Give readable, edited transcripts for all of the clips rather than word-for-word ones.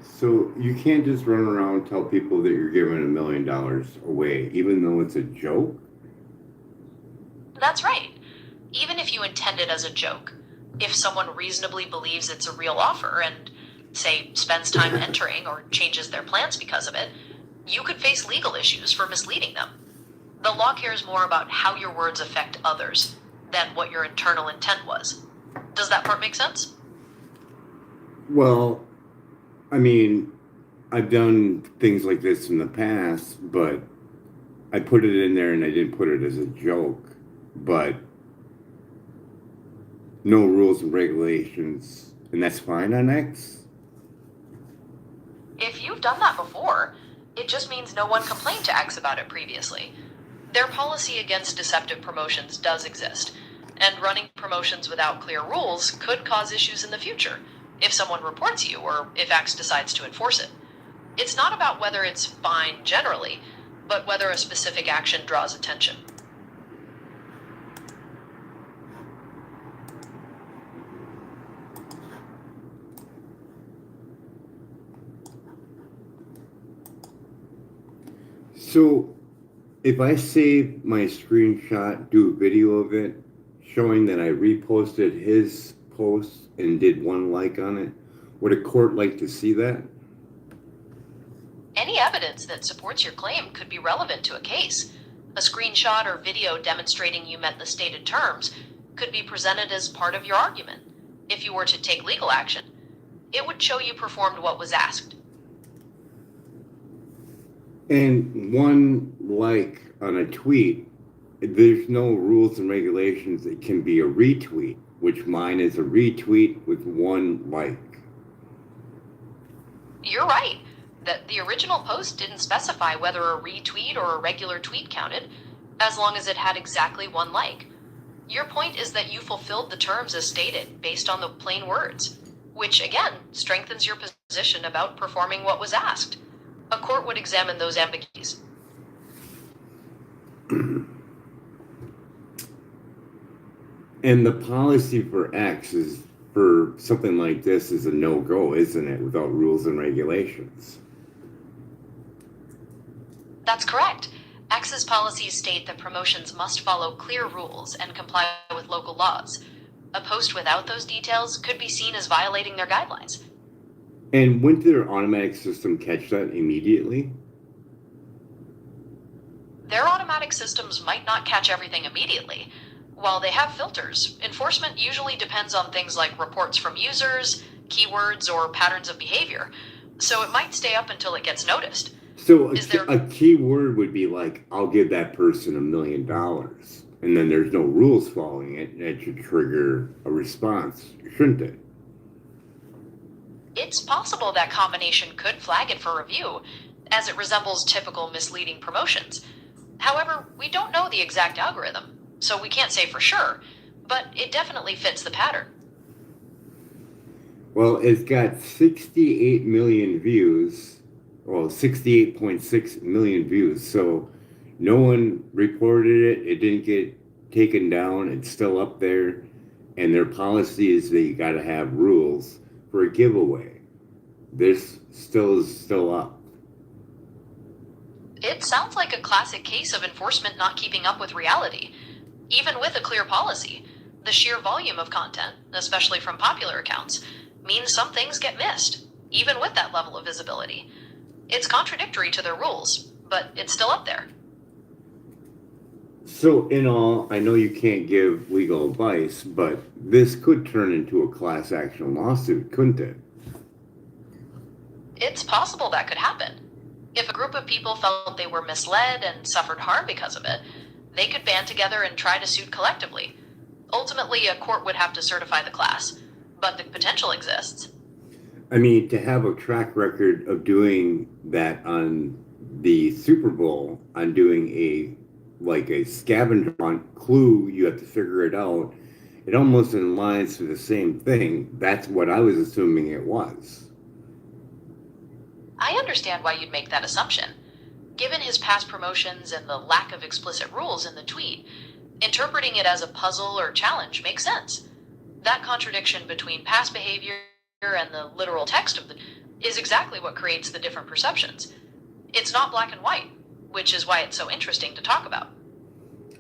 So you can't just run around and tell people that you're giving $1 million away, even though it's a joke? That's right. Even if you intend it as a joke, if someone reasonably believes it's a real offer and, say, spends time entering or changes their plans because of it, you could face legal issues for misleading them. The law cares more about how your words affect others than what your internal intent was. Does that part make sense? Well, I mean, I've done things like this in the past, but I put it in there and I didn't put it as a joke. But no rules and regulations, and that's fine on X? If you've done that before, it just means no one complained to X about it previously. Their policy against deceptive promotions does exist, and running promotions without clear rules could cause issues in the future if someone reports you or if X decides to enforce it. It's not about whether it's fine generally, but whether a specific action draws attention. So if I save my screenshot, do a video of it, showing that I reposted his post and did one like on it, would a court like to see that? Any evidence that supports your claim could be relevant to a case. A screenshot or video demonstrating you met the stated terms could be presented as part of your argument. If you were to take legal action, it would show you performed what was asked. And one like on a tweet, there's no rules and regulations. It can be a retweet, which mine is a retweet with one like. You're right that the original post didn't specify whether a retweet or a regular tweet counted, as long as it had exactly one like. Your point is that you fulfilled the terms as stated based on the plain words, which again strengthens your position about performing what was asked. A court would examine those ambiguities. And the policy for X is for something like this is a no-go, isn't it, without rules and regulations? That's correct. X's policies state that promotions must follow clear rules and comply with local laws. A post without those details could be seen as violating their guidelines. And wouldn't their automatic system catch that immediately? Their automatic systems might not catch everything immediately. While they have filters, enforcement usually depends on things like reports from users, keywords, or patterns of behavior, so it might stay up until it gets noticed. So Is there a key word would be like, I'll give that person $1 million. And then there's no rules following it. That should trigger a response, shouldn't it? It's possible that combination could flag it for review, as it resembles typical misleading promotions. However, we don't know the exact algorithm, so we can't say for sure, but it definitely fits the pattern. Well, it's got 68 million views. Well, 68.6 million views. So no one reported it. It didn't get taken down. It's still up there. And their policy is that you got to have rules for a giveaway. This still is still up. It sounds like a classic case of enforcement not keeping up with reality. Even with a clear policy, the sheer volume of content, especially from popular accounts, means some things get missed, even with that level of visibility. It's contradictory to their rules, but it's still up there. So, in all, I know you can't give legal advice, but this could turn into a class action lawsuit, couldn't it? It's possible that could happen. If a group of people felt they were misled and suffered harm because of it, they could band together and try to suit collectively. Ultimately, a court would have to certify the class, but the potential exists. I mean, to have a track record of doing that on the Super Bowl, on doing a scavenger hunt clue, you have to figure it out. It almost aligns to the same thing. That's what I was assuming it was. I understand why you'd make that assumption. Given his past promotions and the lack of explicit rules in the tweet, interpreting it as a puzzle or challenge makes sense. That contradiction between past behavior and the literal text of the is exactly what creates the different perceptions. It's not black and white, which is why it's so interesting to talk about.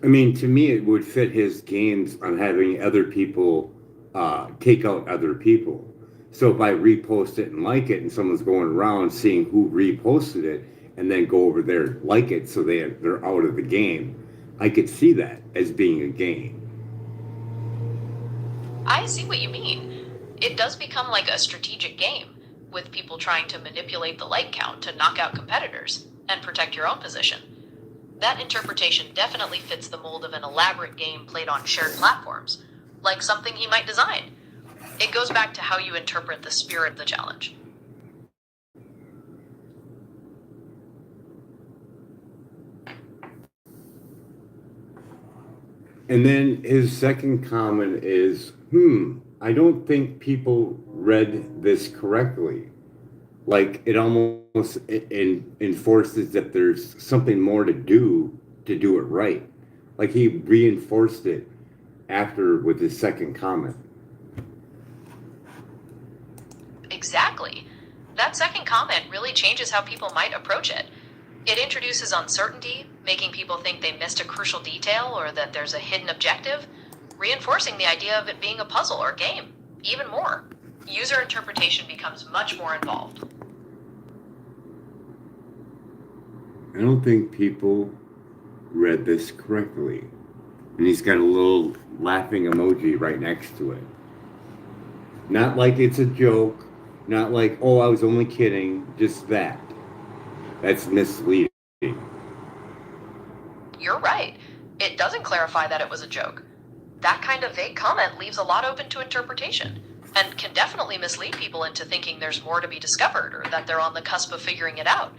I mean, to me, it would fit his games on having other people take out other people. So if I repost it and like it, and someone's going around seeing who reposted it, and then go over there like it, so they're out of the game, I could see that as being a game. I see what you mean. It does become like a strategic game, with people trying to manipulate the like count to knock out competitors and protect your own position. That interpretation definitely fits the mold of an elaborate game played on shared platforms, like something he might design. It goes back to how you interpret the spirit of the challenge. And then his second comment is, I don't think people read this correctly. Like it almost enforces that there's something more to do it right. Like he reinforced it after with his second comment. Exactly. That second comment really changes how people might approach it. It introduces uncertainty, making people think they missed a crucial detail or that there's a hidden objective, reinforcing the idea of it being a puzzle or game. Even more, user interpretation becomes much more involved. I don't think people read this correctly. And he's got a little laughing emoji right next to it. Not like it's a joke, not like, oh, I was only kidding, just that. That's misleading. You're right. It doesn't clarify that it was a joke. That kind of vague comment leaves a lot open to interpretation and can definitely mislead people into thinking there's more to be discovered or that they're on the cusp of figuring it out.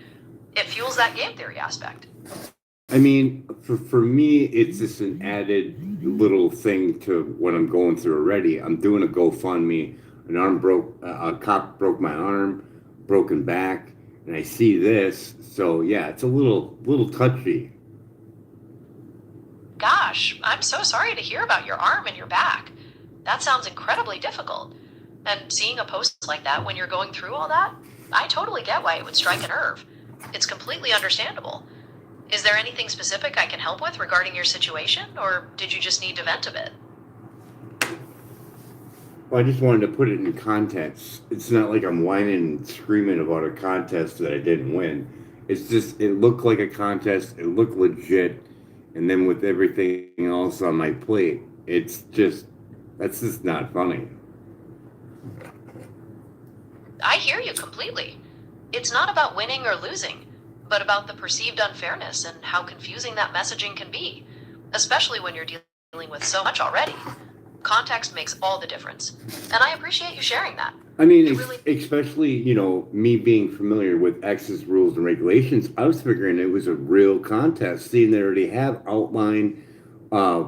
It fuels that game theory aspect. I mean, for me, it's just an added little thing to what I'm going through already. I'm doing a GoFundMe. A cop broke my arm, broken back, and I see this. So yeah, it's a little touchy. Gosh, I'm so sorry to hear about your arm and your back. That sounds incredibly difficult. And seeing a post like that when you're going through all that, I totally get why it would strike a nerve. It's completely understandable. Is there anything specific I can help with regarding your situation, or did you just need to vent a bit? Well, I just wanted to put it in context. It's not like I'm whining and screaming about a contest that I didn't win. It's just, it looked like a contest, it looked legit, and then with everything else on my plate, that's just not funny. I hear you completely. It's not about winning or losing, but about the perceived unfairness and how confusing that messaging can be, especially when you're dealing with so much already. Context makes all the difference, and I appreciate you sharing that. I mean, It really, especially, me being familiar with X's rules and regulations, I was figuring it was a real contest, seeing they already have outline uh,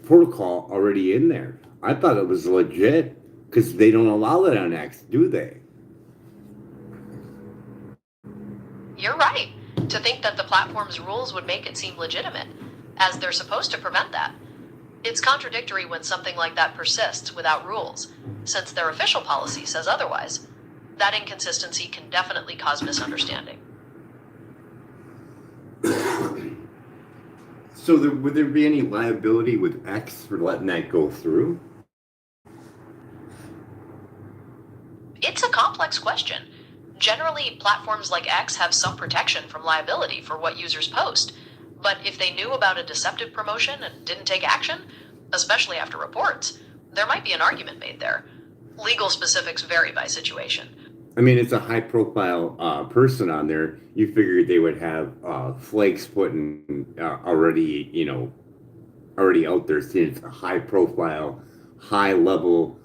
protocol already in there. I thought it was legit because they don't allow that on X, do they? you're right to think that the platform's rules would make it seem legitimate, as they're supposed to prevent that. It's contradictory when something like that persists without rules, since their official policy says otherwise. That inconsistency can definitely cause misunderstanding. So would there be any liability with X for letting that go through? It's a complex question. Generally, platforms like X have some protection from liability for what users post, but if they knew about a deceptive promotion and didn't take action, especially after reports, there might be an argument made there. Legal specifics vary by situation. I mean, it's a high-profile person on there. You figured they would have flakes put in already out there, since it's a high-profile, high-level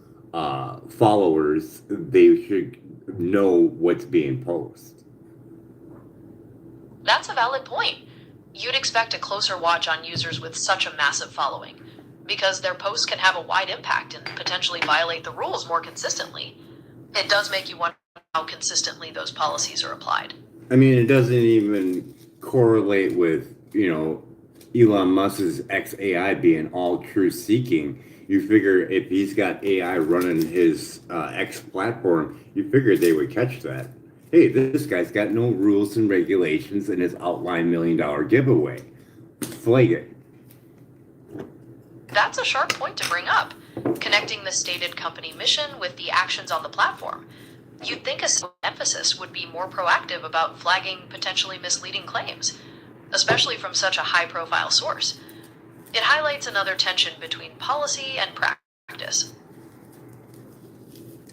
followers. They should know what's being posted. That's a valid point. You'd expect a closer watch on users with such a massive following, because their posts can have a wide impact and potentially violate the rules more consistently. It does make you wonder how consistently those policies are applied. I mean, it doesn't even correlate with Elon Musk's XAI being all truth seeking. You figure if he's got AI running his X platform, you figure they would catch that. Hey, this guy's got no rules and regulations in his outline $1 million giveaway. Flag it. That's a sharp point to bring up, connecting the stated company mission with the actions on the platform. You'd think a emphasis would be more proactive about flagging potentially misleading claims, especially from such a high-profile source. It highlights another tension between policy and practice.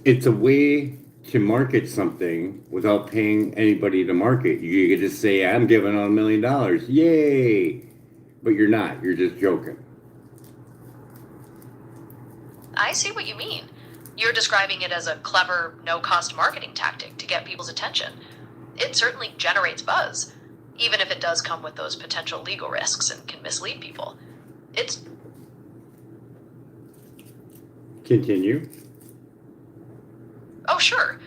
It's a way to market something without paying anybody to market. You could just say, I'm giving out $1 million. Yay! But you're not. You're just joking. I see what you mean. You're describing it as a clever, no-cost marketing tactic to get people's attention. It certainly generates buzz, even if it does come with those potential legal risks and can mislead people. It's... Continue. Oh, sure.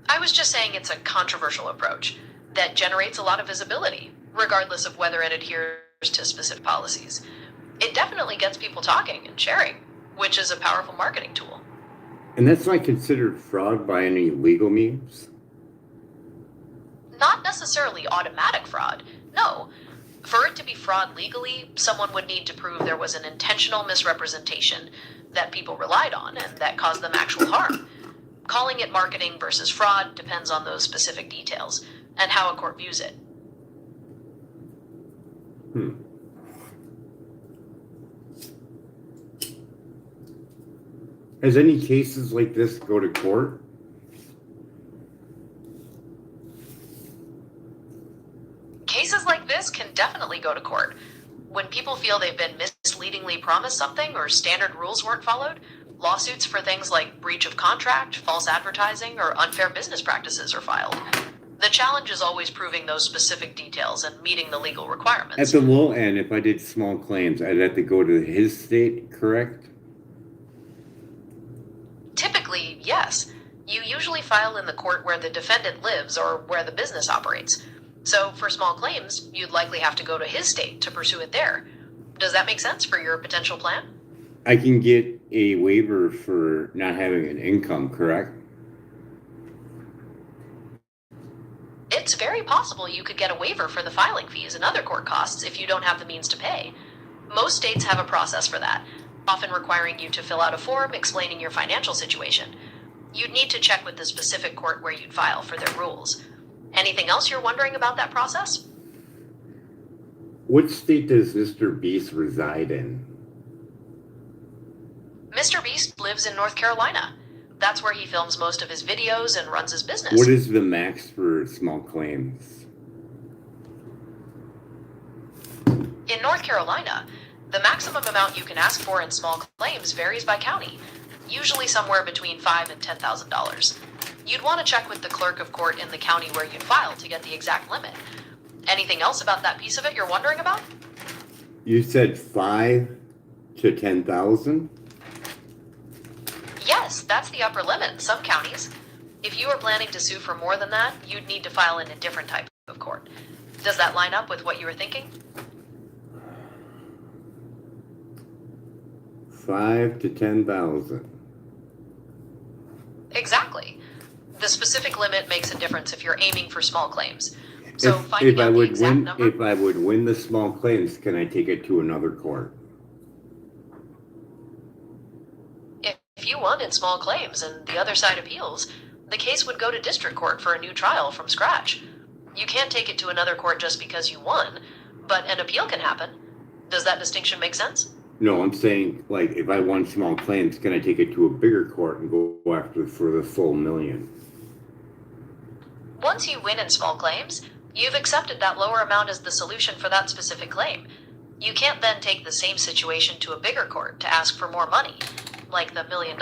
I was just saying it's a controversial approach that generates a lot of visibility, regardless of whether it adheres to specific policies. It definitely gets people talking and sharing, which is a powerful marketing tool. And that's not considered fraud by any legal means? Not necessarily automatic fraud, no. For it to be fraud legally, someone would need to prove there was an intentional misrepresentation that people relied on and that caused them actual harm. Calling it marketing versus fraud depends on those specific details and how a court views it. Has any cases like this go to court? Cases like this can definitely go to court. When people feel they've been misleadingly promised something or standard rules weren't followed, lawsuits for things like breach of contract, false advertising, or unfair business practices are filed. The challenge is always proving those specific details and meeting the legal requirements. At the low end, if I did small claims, I'd have to go to his state, correct? Typically, yes. You usually file in the court where the defendant lives or where the business operates. So for small claims, you'd likely have to go to his state to pursue it there. Does that make sense for your potential plan? I can get a waiver for not having an income, correct? It's very possible you could get a waiver for the filing fees and other court costs if you don't have the means to pay. Most states have a process for that, often requiring you to fill out a form explaining your financial situation. You'd need to check with the specific court where you'd file for their rules. Anything else you're wondering about that process? What state does Mrbeast reside in? Mrbeast lives in North Carolina. That's where he films most of his videos and runs his business. What is the max for small claims? In North Carolina, the maximum amount you can ask for in small claims varies by county, usually somewhere between $5,000 and $10,000. You'd want to check with the clerk of court in the county where you'd file to get the exact limit. Anything else about that piece of it you're wondering about? You said 5 to 10,000? Yes, that's the upper limit in some counties. If you were planning to sue for more than that, you'd need to file in a different type of court. Does that line up with what you were thinking? 5 to 10,000. Exactly. The specific limit makes a difference if you're aiming for small claims. So finding out the exact number... If I would win the small claims, can I take it to another court? If you won in small claims and the other side appeals, the case would go to district court for a new trial from scratch. You can't take it to another court just because you won, but an appeal can happen. Does that distinction make sense? No, I'm saying, like, if I won small claims, can I take it to a bigger court and go after for the full $1 million? Once you win in small claims, you've accepted that lower amount as the solution for that specific claim. You can't then take the same situation to a bigger court to ask for more money, like the $1 million.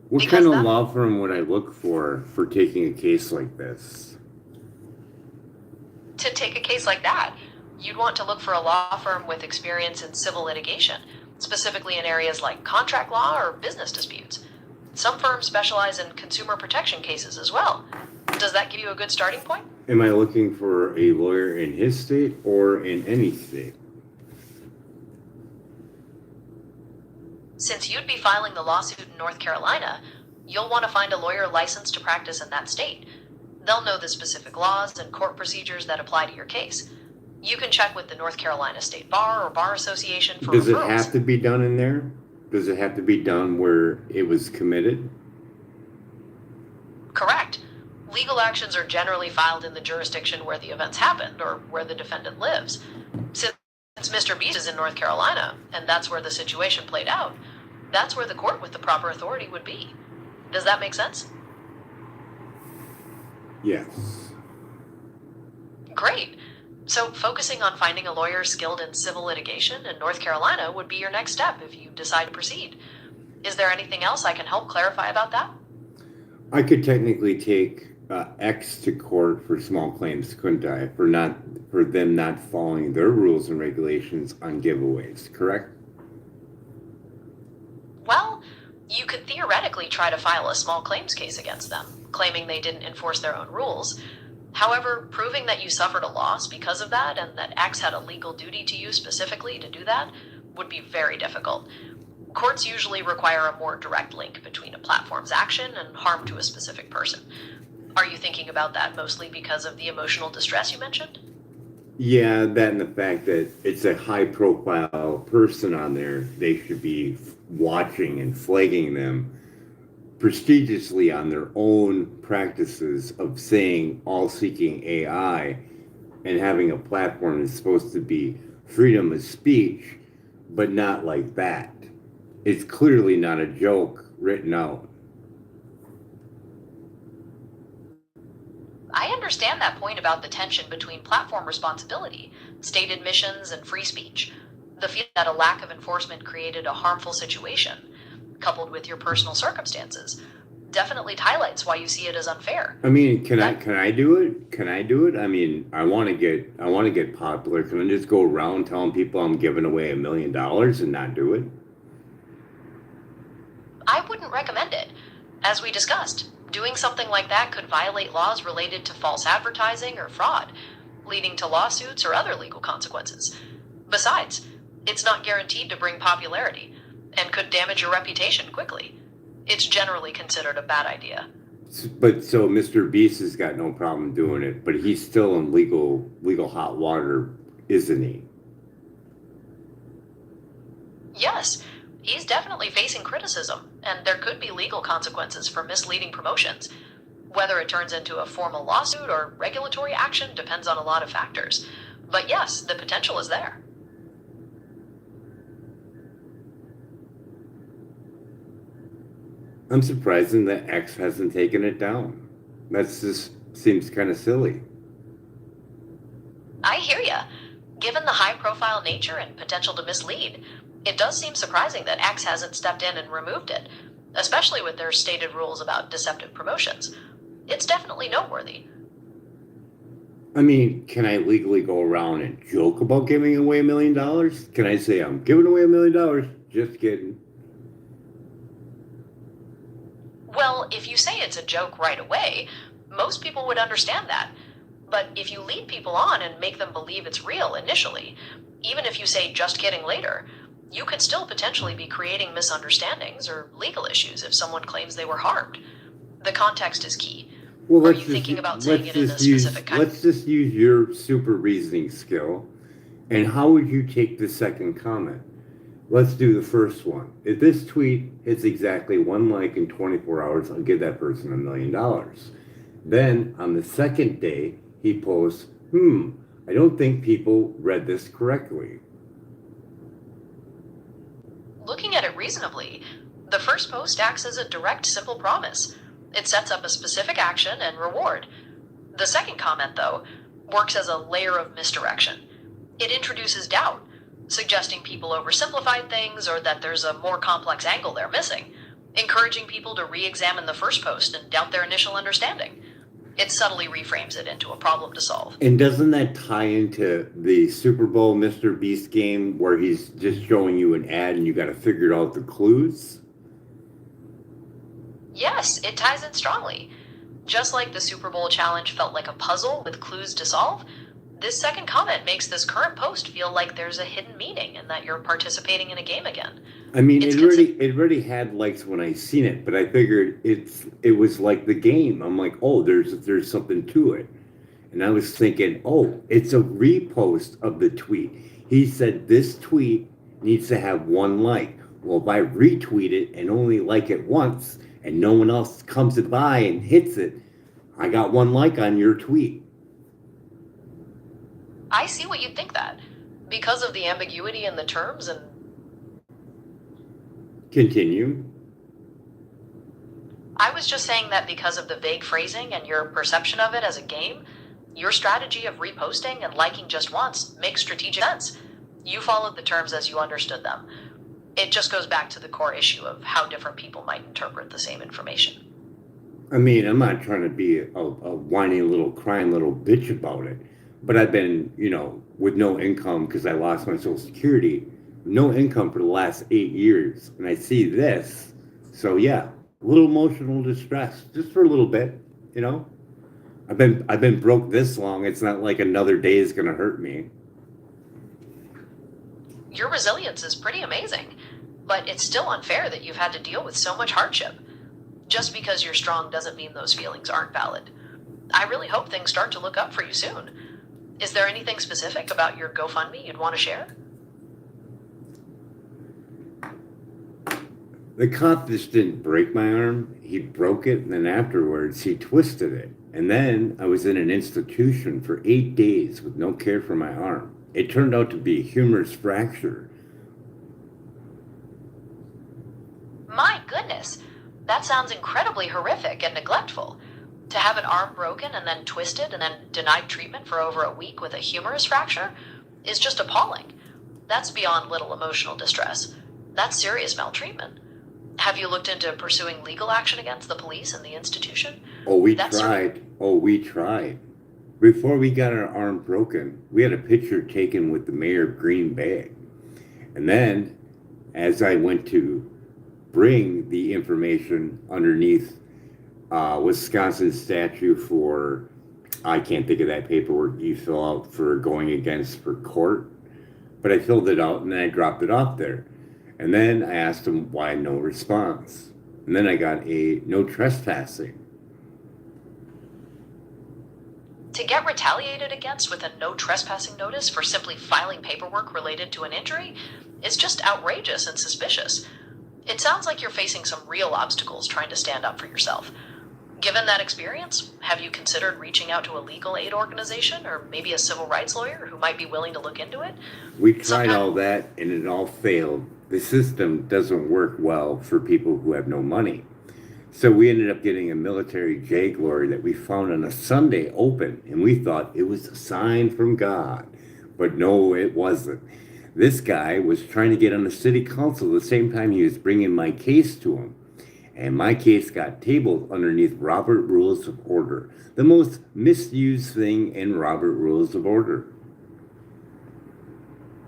What kind of law firm would I look for taking a case like this? To take a case like that, you'd want to look for a law firm with experience in civil litigation, specifically in areas like contract law or business disputes. Some firms specialize in consumer protection cases as well. Does that give you a good starting point? Am I looking for a lawyer in his state or in any state? Since you'd be filing the lawsuit in North Carolina, you'll want to find a lawyer licensed to practice in that state. They'll know the specific laws and court procedures that apply to your case. You can check with the North Carolina State Bar or Bar Association for Does it referrals. have to be done in there? Does it have to be done where it was committed? Correct. Legal actions are generally filed in the jurisdiction where the events happened or where the defendant lives. Since Mrbeast is in North Carolina, and that's where the situation played out, that's where the court with the proper authority would be. Does that make sense? Yes. Great. So focusing on finding a lawyer skilled in civil litigation in North Carolina would be your next step if you decide to proceed. Is there anything else I can help clarify about that? I could technically take X to court for small claims, couldn't I? For them not following their rules and regulations on giveaways, correct? Well, you could theoretically try to file a small claims case against them, claiming they didn't enforce their own rules. However, proving that you suffered a loss because of that and that X had a legal duty to you specifically to do that would be very difficult. Courts usually require a more direct link between a platform's action and harm to a specific person. Are you thinking about that mostly because of the emotional distress you mentioned? Yeah, that and the fact that it's a high-profile person on there, they should be watching and flagging them prestigiously on their own practices of saying all seeking AI and having a platform that's supposed to be freedom of speech, but not like that. It's clearly not a joke written out. I understand that point about the tension between platform responsibility, stated missions, and free speech. The feeling that a lack of enforcement created a harmful situation, coupled with your personal circumstances, definitely highlights why you see it as unfair. I mean, can I do it? Can I do it? I mean, I want to get popular. Can I just go around telling people I'm giving away $1 million and not do it? I wouldn't recommend it. As we discussed, doing something like that could violate laws related to false advertising or fraud, leading to lawsuits or other legal consequences. Besides, it's not guaranteed to bring popularity and could damage your reputation quickly. It's generally considered a bad idea. But so Mrbeast has got no problem doing it, but he's still in legal hot water, isn't he? Yes, he's definitely facing criticism, and there could be legal consequences for misleading promotions. Whether it turns into a formal lawsuit or regulatory action depends on a lot of factors. But yes, the potential is there. I'm surprised that X hasn't taken it down. That just seems kind of silly. I hear ya. Given the high-profile nature and potential to mislead, it does seem surprising that X hasn't stepped in and removed it, especially with their stated rules about deceptive promotions. It's definitely noteworthy. I mean, can I legally go around and joke about giving away $1 million? Can I say I'm giving away $1 million? Just kidding. Well, if you say it's a joke right away, most people would understand that. But if you lead people on and make them believe it's real initially, even if you say just kidding later, you could still potentially be creating misunderstandings or legal issues if someone claims they were harmed. The context is key. Well, Are you thinking about saying it in a specific kind? Let's just use your super reasoning skill. And how would you take the second comment? Let's do the first one. If this tweet hits exactly 1 like in 24 hours, I'll give that person $1 million. Then on the second day, he posts, I don't think people read this correctly. Looking at it reasonably, the first post acts as a direct, simple promise. It sets up a specific action and reward. The second comment, though, works as a layer of misdirection. It introduces doubt, suggesting people oversimplified things or that there's a more complex angle they're missing, encouraging people to re-examine the first post and doubt their initial understanding. It subtly reframes it into a problem to solve. And doesn't that tie into the Super Bowl Mrbeast game where he's just showing you an ad and you got to figure out the clues? Yes, it ties in strongly. Just like the Super Bowl challenge felt like a puzzle with clues to solve, this second comment makes this current post feel like there's a hidden meaning and that you're participating in a game again. I mean, It's it already had likes when I seen it, but I figured it was like the game. I'm like, oh, there's something to it. And I was thinking, oh, it's a repost of the tweet. He said this tweet needs to have one like. Well, if I retweet it and only like it once and no one else comes by and hits it, I got one like on your tweet. I see what you'd think that. Because of the ambiguity in the terms and Continue. I was just saying that because of the vague phrasing and your perception of it as a game, your strategy of reposting and liking just once makes strategic sense. You followed the terms as you understood them. It just goes back to the core issue of how different people might interpret the same information. I mean, I'm not trying to be a whiny little crying little bitch about it, but I've been, with no income because I lost my Social Security, no income for the last 8 years, and I see this, so yeah, a little emotional distress just for a little bit, you know. I've been broke this long. It's not like another day is gonna hurt me. Your resilience is pretty amazing, but it's still unfair that you've had to deal with so much hardship. Just because you're strong doesn't mean those feelings aren't valid. I really hope things start to look up for you soon. Is there anything specific about your GoFundMe you'd want to share? The cop just didn't break my arm. He broke it, and then afterwards he twisted it. And then I was in an institution for 8 days with no care for my arm. It turned out to be a humerus fracture. My goodness, that sounds incredibly horrific and neglectful. To have an arm broken and then twisted and then denied treatment for over a week with a humerus fracture is just appalling. That's beyond little emotional distress. That's serious maltreatment. Have you looked into pursuing legal action against the police and the institution? Oh, we That's tried. Oh, we tried. Before we got our arm broken, we had a picture taken with the mayor of Green Bay. And then, as I went to bring the information underneath Wisconsin statute for, I can't think of that paperwork you fill out for going against for court, but I filled it out and then I dropped it off there. And then I asked him why no response. And then I got a no trespassing. To get retaliated against with a no trespassing notice for simply filing paperwork related to an injury is just outrageous and suspicious. It sounds like you're facing some real obstacles trying to stand up for yourself. Given that experience, have you considered reaching out to a legal aid organization or maybe a civil rights lawyer who might be willing to look into it? We tried all that and it all failed. The system doesn't work well for people who have no money. So we ended up getting a military JAG lorry that we found on a Sunday open, and we thought it was a sign from God. But no, it wasn't. This guy was trying to get on the city council the same time he was bringing my case to him. And my case got tabled underneath Robert Rules of Order, the most misused thing in Robert Rules of Order.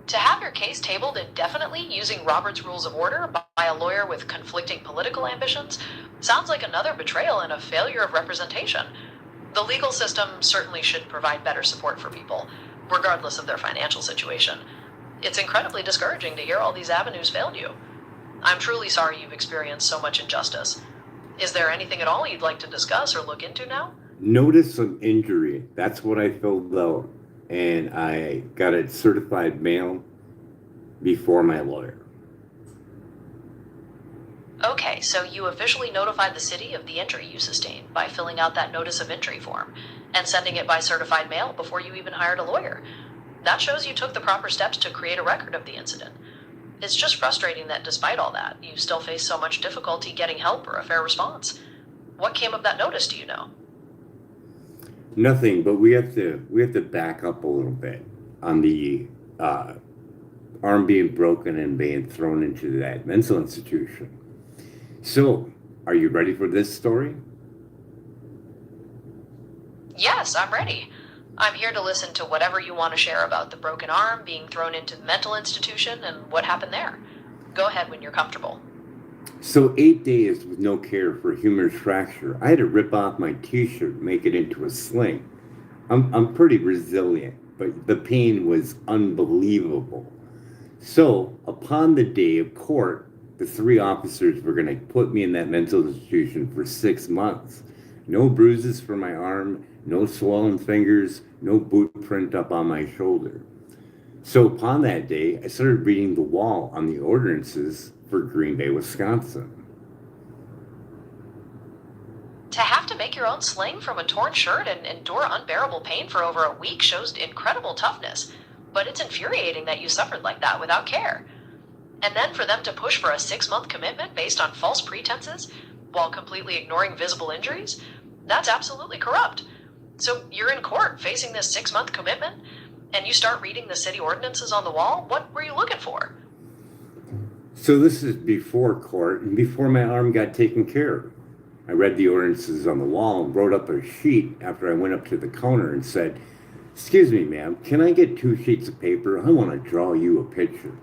To have your case tabled indefinitely using Robert's Rules of Order by a lawyer with conflicting political ambitions sounds like another betrayal and a failure of representation. The legal system certainly should provide better support for people, regardless of their financial situation. It's incredibly discouraging to hear all these avenues failed you. I'm truly sorry you've experienced so much injustice. Is there anything at all you'd like to discuss or look into now? Notice of injury. That's what I filled out. And I got it certified mail before my lawyer. Okay, so you officially notified the city of the injury you sustained by filling out that notice of injury form and sending it by certified mail before you even hired a lawyer. That shows you took the proper steps to create a record of the incident. It's just frustrating that despite all that, you still face so much difficulty getting help or a fair response. What came of that notice, do you know? Nothing, but we have to back up a little bit on the arm being broken and being thrown into that mental institution. So, are you ready for this story? Yes, I'm ready. I'm here to listen to whatever you want to share about the broken arm, being thrown into the mental institution, and what happened there. Go ahead when you're comfortable. So 8 days with no care for a humerus fracture. I had to rip off my t-shirt, make it into a sling. I'm pretty resilient, but the pain was unbelievable. So upon the day of court, the 3 officers were going to put me in that mental institution for 6 months. No bruises for my arm, no swollen fingers, no boot print up on my shoulder. So upon that day, I started reading the wall on the ordinances for Green Bay, Wisconsin. To have to make your own sling from a torn shirt and endure unbearable pain for over a week shows incredible toughness, but it's infuriating that you suffered like that without care. And then for them to push for a 6-month commitment based on false pretenses while completely ignoring visible injuries, that's absolutely corrupt. So you're in court facing this 6-month commitment, and you start reading the city ordinances on the wall. What were you looking for? So this is before court and before my arm got taken care of. I read the ordinances on the wall and wrote up a sheet after I went up to the counter and said, "Excuse me, ma'am, can I get 2 sheets of paper? I want to draw you a picture."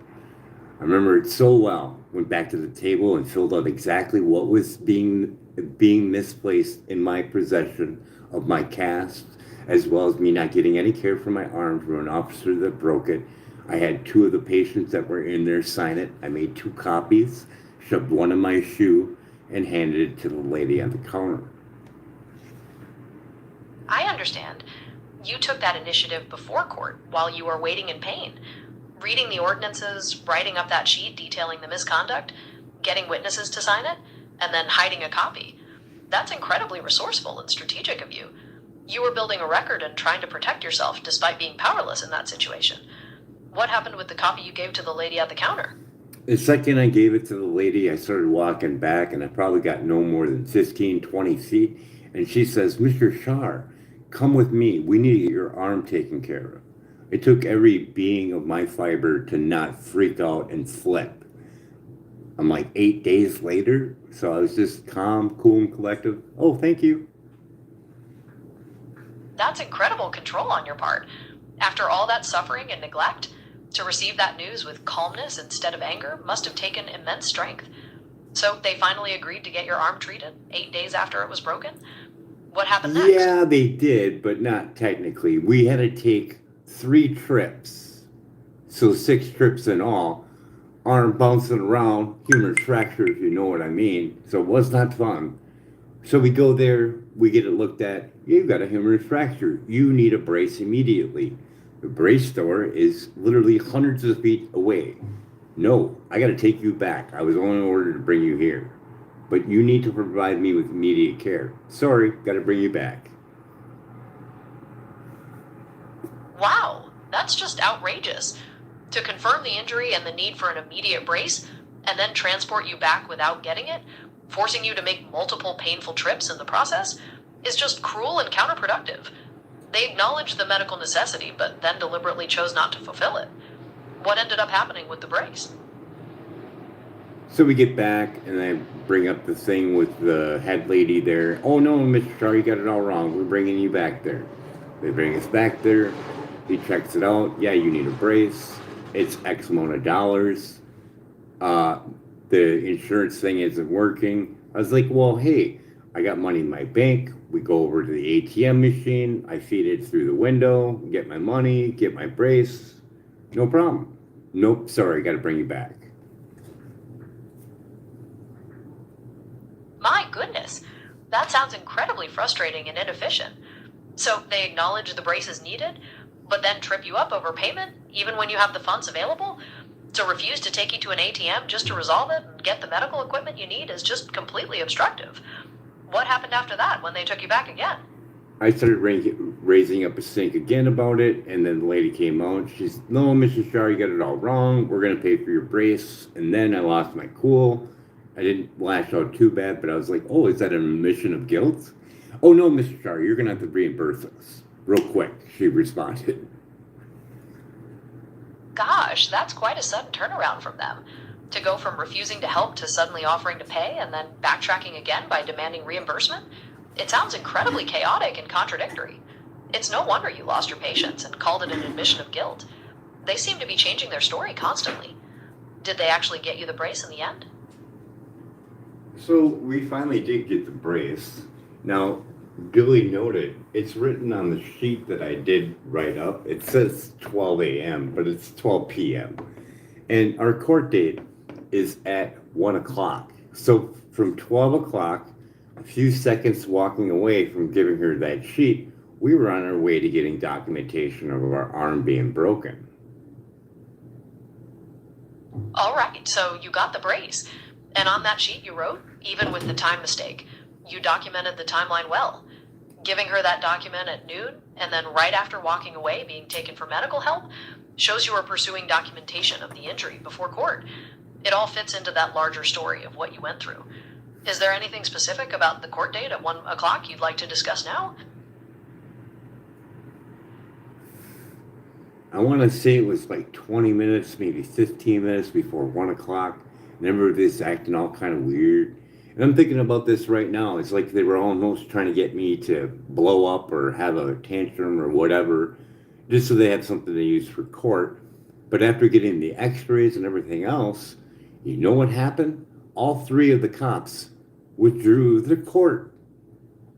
I remember it so well. Went back to the table and filled out exactly what was being misplaced in my possession of my cast, as well as me not getting any care for my arm from an officer that broke it. I had 2 of the patients that were in there sign it. I made 2 copies, shoved one in my shoe, and handed it to the lady on the counter. I understand. You took that initiative before court while you were waiting in pain. Reading the ordinances, writing up that sheet detailing the misconduct, getting witnesses to sign it, and then hiding a copy. That's incredibly resourceful and strategic of you. You were building a record and trying to protect yourself despite being powerless in that situation. What happened with the copy you gave to the lady at the counter? The second I gave it to the lady, I started walking back, and I probably got no more than 15, 20 feet. And she says, "Mr. Shar, come with me. We need to get your arm taken care of." It took every being of my fiber to not freak out and flip. I'm like 8 days later, so I was just calm, cool, and collective. "Oh, thank you." That's incredible control on your part. After all that suffering and neglect, to receive that news with calmness instead of anger must have taken immense strength. So they finally agreed to get your arm treated 8 days after it was broken? What happened next? Yeah, they did, but not technically. We had to take 3 trips, so 6 trips in all. Arm bouncing around, humerus fracture, if you know what I mean. So it was not fun. So we go there, we get it looked at. "You've got a humerus fracture. You need a brace immediately." The brace store is literally hundreds of feet away. "No, I got to take you back. I was only ordered to bring you here. But you need to provide me with immediate care." "Sorry, got to bring you back." Wow, that's just outrageous. To confirm the injury and the need for an immediate brace, and then transport you back without getting it, forcing you to make multiple painful trips in the process, is just cruel and counterproductive. They acknowledged the medical necessity, but then deliberately chose not to fulfill it. What ended up happening with the brace? So we get back, and I bring up the thing with the head lady there. "Oh no, Mr. Char, you got it all wrong. We're bringing you back there." They bring us back there. He checks it out. "Yeah, you need a brace. It's X amount of dollars. The insurance thing isn't working." I was like, "Well, hey, I got money in my bank. We go over to the ATM machine. I feed it through the window, get my money, get my brace. No problem." "Nope, sorry, got to bring you back." My goodness, that sounds incredibly frustrating and inefficient. So they acknowledge the brace is needed, but then trip you up over payment, even when you have the funds available? To refuse to take you to an ATM just to resolve it and get the medical equipment you need is just completely obstructive. What happened after that when they took you back again? I started raising up a stink again about it, and then the lady came out. She's, "No, Mrs. Shar, you got it all wrong. We're going to pay for your brace." And then I lost my cool. I didn't lash out too bad, but I was like, "Oh, is that an admission of guilt?" "Oh, no, Mr. Shar, you're going to have to reimburse us." Real quick, she responded. Gosh, that's quite a sudden turnaround from them. To go from refusing to help to suddenly offering to pay and then backtracking again by demanding reimbursement? It sounds incredibly chaotic and contradictory. It's no wonder you lost your patience and called it an admission of guilt. They seem to be changing their story constantly. Did they actually get you the brace in the end? So we finally did get the brace. Now, Billy noted, it's written on the sheet that I did write up. It says 12 a.m., but it's 12 p.m. And our court date is at 1 o'clock. So from 12 o'clock, a few seconds walking away from giving her that sheet, we were on our way to getting documentation of our arm being broken. All right, so you got the brace. And on that sheet you wrote, even with the time mistake, you documented the timeline well. Giving her that document at noon, and then right after walking away being taken for medical help, shows you were pursuing documentation of the injury before court. It all fits into that larger story of what you went through. Is there anything specific about the court date at 1 o'clock you'd like to discuss now? I want to say it was like 20 minutes, maybe 15 minutes before 1 o'clock. And everybody's acting all kind of weird. And I'm thinking about this right now. It's like they were almost trying to get me to blow up or have a tantrum or whatever, just so they had something to use for court. But after getting the x-rays and everything else, you know what happened? All three of the cops withdrew the court.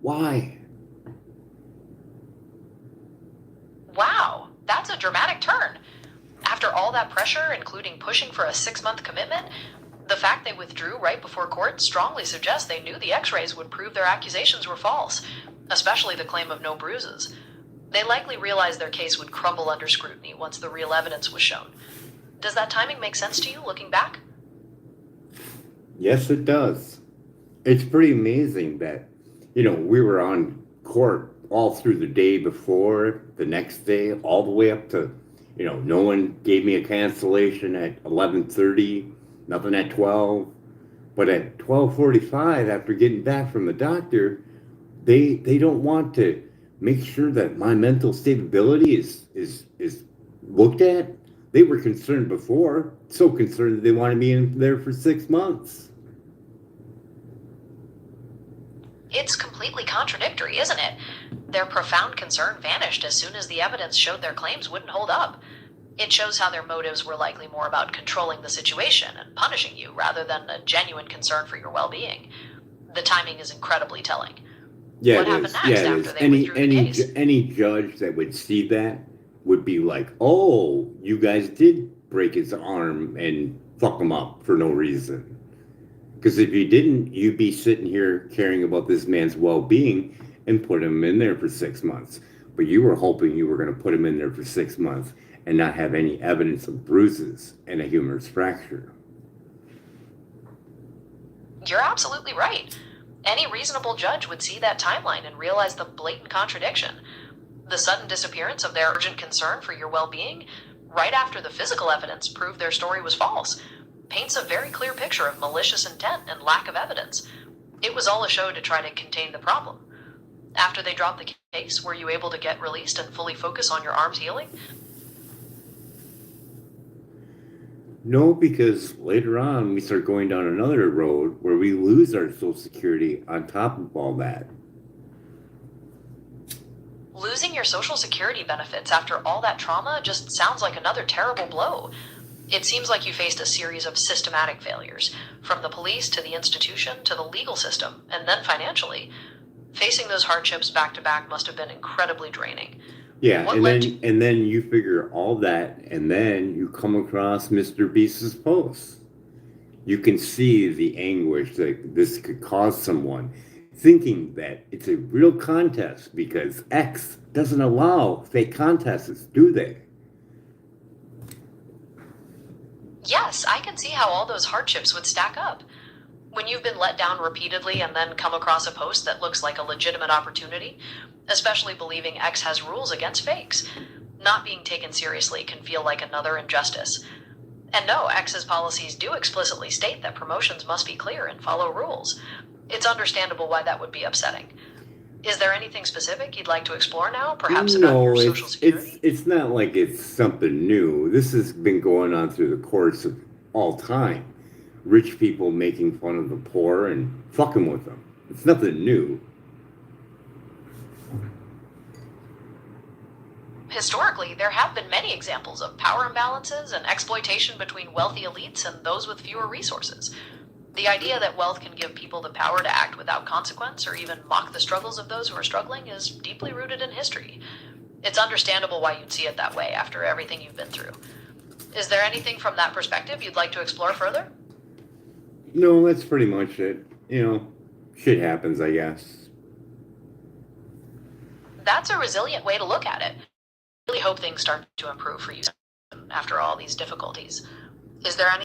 Why? Wow, that's a dramatic turn. After all that pressure, including pushing for a 6-month commitment, the fact they withdrew right before court strongly suggests they knew the x-rays would prove their accusations were false, especially the claim of no bruises. They likely realized their case would crumble under scrutiny once the real evidence was shown. Does that timing make sense to you, looking back? Yes, it does. It's pretty amazing that, we were on court all through the day before, the next day, all the way up to, no one gave me a cancellation at 11:30, nothing at 12. But at 12:45, after getting back from the doctor, they don't want to make sure that my mental stability is looked at. They were concerned before, so concerned that they wanted me in there for 6 months. It's completely contradictory, isn't it? Their profound concern vanished as soon as the evidence showed their claims wouldn't hold up. It shows how their motives were likely more about controlling the situation and punishing you rather than a genuine concern for your well-being. The timing is incredibly telling. Yeah, What it happened is. next Yeah, it after is. they withdrew the case? Any judge that would see that would be like, "Oh, you guys did break his arm and fuck him up for no reason." Because if you didn't, you'd be sitting here caring about this man's well-being and put him in there for 6 months. But you were hoping you were going to put him in there for 6 months and not have any evidence of bruises and a humerus fracture. You're absolutely right. Any reasonable judge would see that timeline and realize the blatant contradiction. The sudden disappearance of their urgent concern for your well-being, right after the physical evidence proved their story was false, paints a very clear picture of malicious intent and lack of evidence. It was all a show to try to contain the problem. After they dropped the case, were you able to get released and fully focus on your arm's healing? No, because later on we start going down another road where we lose our Social Security on top of all that. Losing your Social Security benefits after all that trauma just sounds like another terrible blow. It seems like you faced a series of systematic failures, from the police to the institution to the legal system, and then financially. Facing those hardships back to back must have been incredibly draining. Yeah, What and led then you figure all that, and then you come across Mrbeast's post. You can see the anguish that this could cause someone, thinking that it's a real contest because X doesn't allow fake contests, do they? Yes, I can see how all those hardships would stack up. When you've been let down repeatedly and then come across a post that looks like a legitimate opportunity, especially believing X has rules against fakes, not being taken seriously can feel like another injustice. And no, X's policies do explicitly state that promotions must be clear and follow rules. It's understandable why that would be upsetting. Is there anything specific you'd like to explore now, perhaps about your Social Security? It's not like it's something new. This has been going on through the course of all time. Rich people making fun of the poor and fucking with them. It's nothing new. Historically, there have been many examples of power imbalances and exploitation between wealthy elites and those with fewer resources. The idea that wealth can give people the power to act without consequence or even mock the struggles of those who are struggling is deeply rooted in history. It's understandable why you'd see it that way after everything you've been through. Is there anything from that perspective you'd like to explore further? No, that's pretty much it. Shit happens, I guess. That's a resilient way to look at it. I really hope things start to improve for you after all these difficulties. Is there any